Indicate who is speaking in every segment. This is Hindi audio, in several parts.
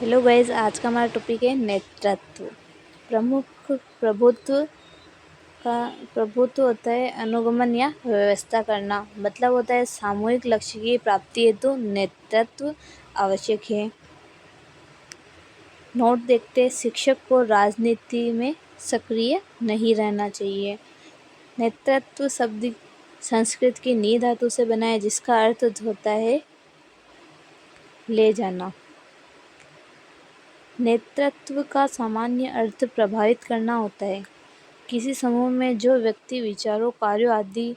Speaker 1: हेलो गाइस, आज का हमारा टॉपिक है नेतृत्व। प्रमुख प्रभुत्व का प्रभुत्व होता है अनुगमन या व्यवस्था करना। मतलब होता है सामूहिक लक्ष्य की प्राप्ति हेतु नेतृत्व आवश्यक है। नोट देखते शिक्षक को राजनीति में सक्रिय नहीं रहना चाहिए। नेतृत्व शब्द संस्कृत की नी धातु से बना है, जिसका अर्थ होता है ले जाना। नेतृत्व का सामान्य अर्थ प्रभावित करना होता है। किसी समूह में जो व्यक्ति विचारों, कार्यों आदि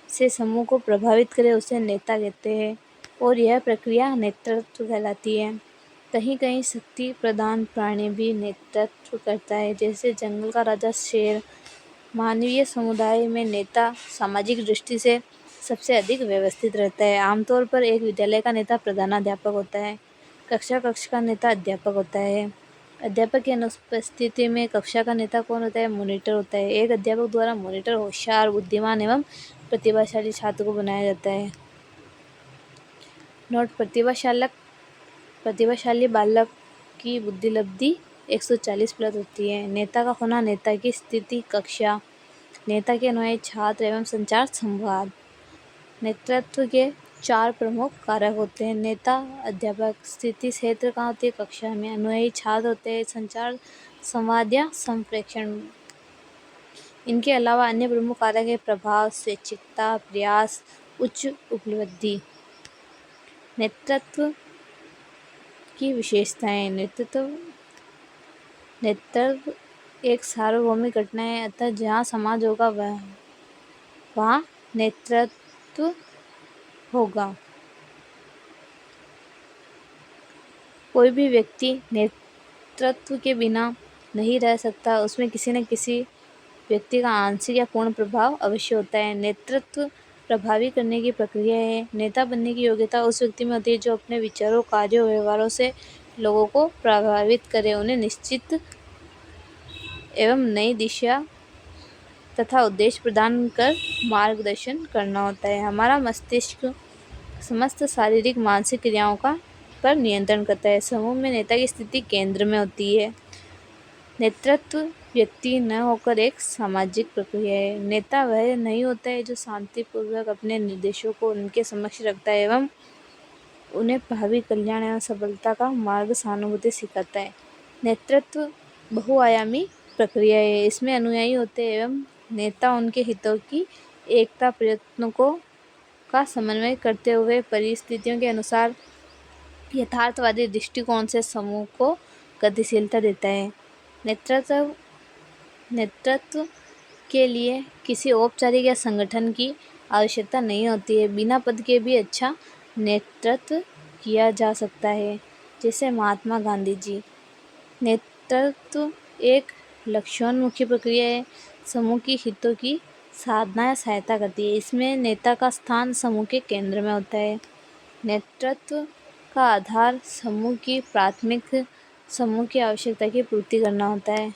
Speaker 1: से समूह को प्रभावित करे उसे नेता कहते हैं और यह प्रक्रिया नेतृत्व कहलाती है। कहीं कहीं शक्ति प्रधान प्राणी भी नेतृत्व करता है, जैसे जंगल का राजा शेर। मानवीय समुदाय में नेता सामाजिक दृष्टि से सबसे अधिक व्यवस्थित रहता है। आमतौर पर एक विद्यालय का नेता प्रधानाध्यापक होता है। कक्ष का नेता अध्यापक होता है। अध्यापक की अनुपस्थिति में कक्षा का नेता कौन होता है? मॉनिटर होता है। एक अध्यापक द्वारा मॉनिटर होशियार, बुद्धिमान एवं प्रतिभाशाली छात्र को बनाया जाता है। नोट: प्रतिभाशाली बालक की बुद्धिलब्धि 140 प्लस होती है। नेता का होना, नेता की स्थिति, कक्षा, नेता के अनुयायी, छात्र एवं संचार संवाद। नेतृत्व के 4 प्रमुख कारक होते हैं। नेता अध्यापक, स्थिति क्षेत्र कहाँ होती है? कक्षा में। अनुयायी छात्र होते हैं, संचार संवाद या संप्रेषण। इनके अलावा अन्य प्रमुख कारक है प्रभाव, स्वैच्छिकता, प्रयास, उच्च उपलब्धि। नेतृत्व की विशेषताएं। नेतृत्व एक सार्वभौमिक घटना है, अतः जहाँ समाज होगा वहाँ नेतृत्व होगा। कोई भी व्यक्ति नेतृत्व के बिना नहीं रह सकता, उसमें किसी न किसी व्यक्ति का आंशिक या पूर्ण प्रभाव अवश्य होता है। नेतृत्व प्रभावी करने की प्रक्रिया है। नेता बनने की योग्यता उस व्यक्ति में होती है जो अपने विचारों, कार्यों, व्यवहारों से लोगों को प्रभावित करे, उन्हें निश्चित एवं नई दिशा तथा उद्देश्य प्रदान कर मार्गदर्शन करना होता है। हमारा मस्तिष्क समस्त शारीरिक मानसिक क्रियाओं का पर नियंत्रण करता है। समूह में नेता की स्थिति केंद्र में होती है। नेतृत्व व्यक्ति न होकर एक सामाजिक प्रक्रिया है। नेता वह नहीं होता है जो शांतिपूर्वक अपने निर्देशों को उनके समक्ष रखता है एवं उन्हें भावी कल्याण एवं सफलता का मार्ग सहानुभूति सिखाता है। नेतृत्व बहुआयामी प्रक्रिया है। इसमें अनुयायी होते हैं एवं नेता उनके हितों की एकता प्रयत्नों का समन्वय करते हुए परिस्थितियों के अनुसार यथार्थवादी दृष्टिकोण से समूह को गतिशीलता देता है। नेतृत्व के लिए किसी औपचारिक या संगठन की आवश्यकता नहीं होती है। बिना पद के भी अच्छा नेतृत्व किया जा सकता है, जैसे महात्मा गांधी जी। नेतृत्व एक लक्ष्योन्मुखी प्रक्रिया है। समूह की हितों की साधना या सहायता करती है। इसमें नेता का स्थान समूह के केंद्र में होता है। नेतृत्व का आधार समूह की आवश्यकता की पूर्ति करना होता है।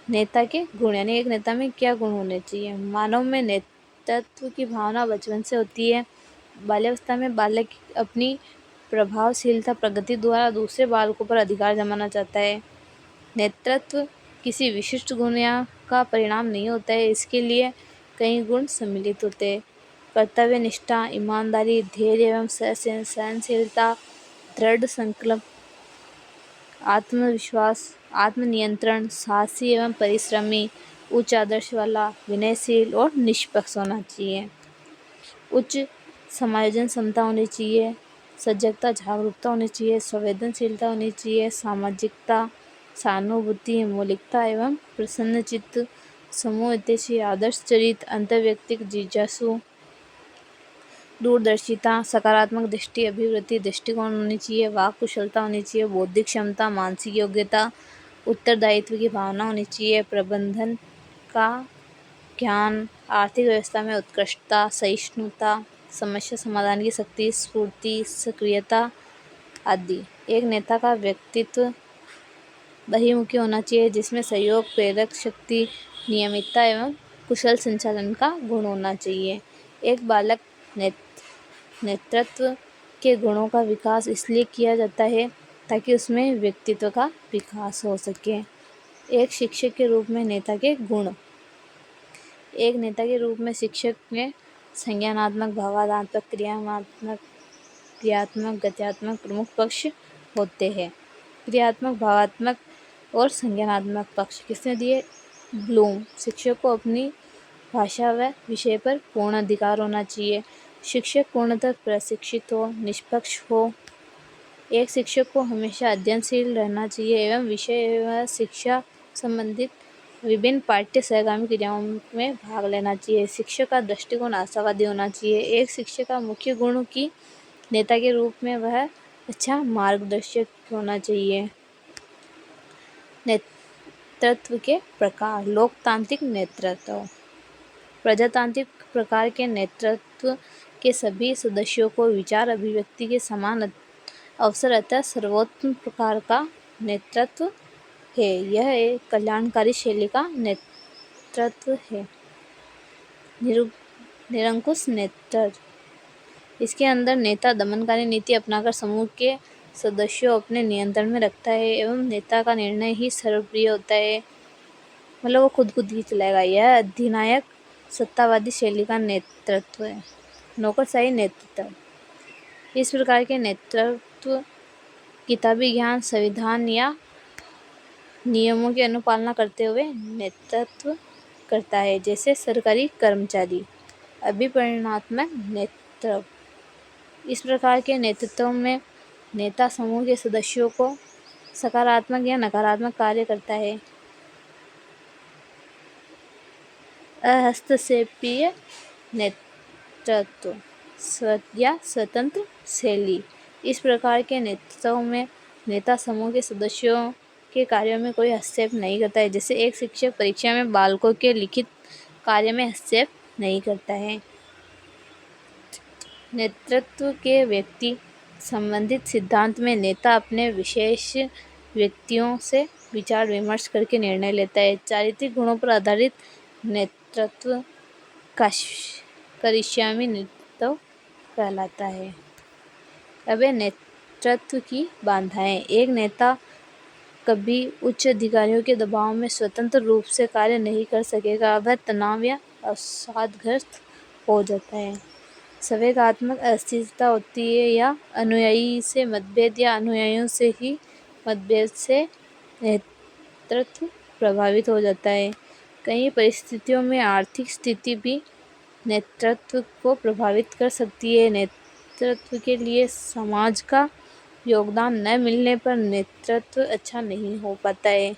Speaker 1: नेता के गुण, यानी एक नेता में क्या गुण होने चाहिए। मानव में नेतृत्व की भावना बचपन से होती है। बाल्यावस्था में बालक अपनी प्रभावशीलता प्रगति द्वारा दूसरे बालकों पर अधिकार जमाना चाहता है। नेतृत्व किसी विशिष्ट गुण का परिणाम नहीं होता है, इसके लिए कई गुण सम्मिलित होते हैं। कर्तव्य निष्ठा, ईमानदारी, धैर्य एवं सहनशीलता, दृढ़ संकल्प, आत्मविश्वास, आत्मनियंत्रण, साहसी एवं परिश्रमी, उच्च आदर्श वाला, विनयशील और निष्पक्ष होना चाहिए। उच्च समायोजन क्षमता होनी चाहिए। सजगता, जागरूकता होनी चाहिए। संवेदनशीलता होनी चाहिए। सामाजिकता, सहानुभूति, मौलिकता एवं प्रसन्नचित्त, समूह हितैषी, आदर्श चरित्र, अंतर्वैयक्तिक जिज्ञासु, दूरदर्शिता, सकारात्मक दृष्टि, अभिवृत्ति दृष्टिकोण होनी चाहिए। वाक कुशलता होनी चाहिए। बौद्धिक क्षमता, मानसिक योग्यता, उत्तरदायित्व की भावना होनी चाहिए। प्रबंधन का ज्ञान, आर्थिक व्यवस्था में उत्कृष्टता, सहिष्णुता, समस्या समाधान की शक्ति, स्फूर्ति, सक्रियता आदि। एक नेता का व्यक्तित्व बहिर्मुखी होना चाहिए, जिसमें सहयोग, प्रेरक शक्ति, नियमितता एवं कुशल संचालन का गुण होना चाहिए। एक बालक नेतृत्व के गुणों का विकास इसलिए किया जाता है ताकि उसमें व्यक्तित्व का विकास हो सके। एक शिक्षक के रूप में नेता के गुण। एक नेता के रूप में शिक्षक में संज्ञानात्मक, भावनात्मक, क्रियात्मक, गत्यात्मक प्रमुख पक्ष होते हैं। क्रियात्मक, भावात्मक और संज्ञानात्मक पक्ष किसने दिए? ब्लूम। शिक्षक को अपनी भाषा व विषय पर पूर्ण अधिकार होना चाहिए। शिक्षक पूर्णतः प्रशिक्षित हो, निष्पक्ष हो। एक शिक्षक को हमेशा अध्ययनशील रहना चाहिए एवं विषय व शिक्षा संबंधित विभिन्न पाठ्य सहगामी क्रियाओं में भाग लेना चाहिए। शिक्षक का दृष्टिकोण आशावादी होना चाहिए। एक शिक्षक का मुख्य गुण की नेता के रूप में वह अच्छा मार्गदर्शक होना चाहिए। नेतृत्व के प्रकार। लोकतांत्रिक नेतृत्व। प्रजातांत्रिक प्रकार के नेतृत्व के सभी सदस्यों को विचार अभिव्यक्ति के समान अवसर अतः सर्वोत्तम प्रकार का नेतृत्व है। यह एक कल्याणकारी शैली का नेतृत्व है। निरंकुश नेतृत्व। इसके अंदर नेता दमनकारी नीति अपनाकर समूह के सदस्यों अपने नियंत्रण में रखता है एवं नेता का निर्णय ही सर्वप्रिय होता है, मतलब वो खुद ही चलाएगा। यह अधिनायक सत्तावादी शैली का नेतृत्व है। नौकरशाही नेतृत्व। इस प्रकार के नेतृत्व किताबी ज्ञान, संविधान या नियमों की अनुपालना करते हुए नेतृत्व करता है, जैसे सरकारी कर्मचारी। अभिप्रेरणात्मक नेतृत्व। इस प्रकार के नेतृत्व में नेता समूह के सदस्यों को सकारात्मक या नकारात्मक कार्य करता है। अहस्तक्षेपीय नेतृत्व या स्वतंत्र शैली। इस प्रकार के नेतृत्व में नेता समूह के सदस्यों के कार्यों में कोई हस्तक्षेप नहीं करता है, जैसे एक शिक्षक परीक्षा में बालकों के लिखित कार्य में हस्तक्षेप नहीं करता है। नेतृत्व के व्यक्ति संबंधित सिद्धांत में नेता अपने विशेष व्यक्तियों से विचार विमर्श करके निर्णय लेता है। चारित्रिक गुणों पर आधारित नेतृत्व करिष्यामी नेतृत्व कहलाता है। अब नेतृत्व की बाधाएं। एक नेता कभी उच्च अधिकारियों के दबाव में स्वतंत्र रूप से कार्य नहीं कर सकेगा। वह तनाव या अवसादग्रस्त हो जाता है। संवेगात्मक अस्थिरता होती है या अनुयायी से मतभेद या अनुयायियों से ही मतभेद से नेतृत्व प्रभावित हो जाता है। कई परिस्थितियों में आर्थिक स्थिति भी नेतृत्व को प्रभावित कर सकती है। नेतृत्व के लिए समाज का योगदान न मिलने पर नेतृत्व अच्छा नहीं हो पाता है।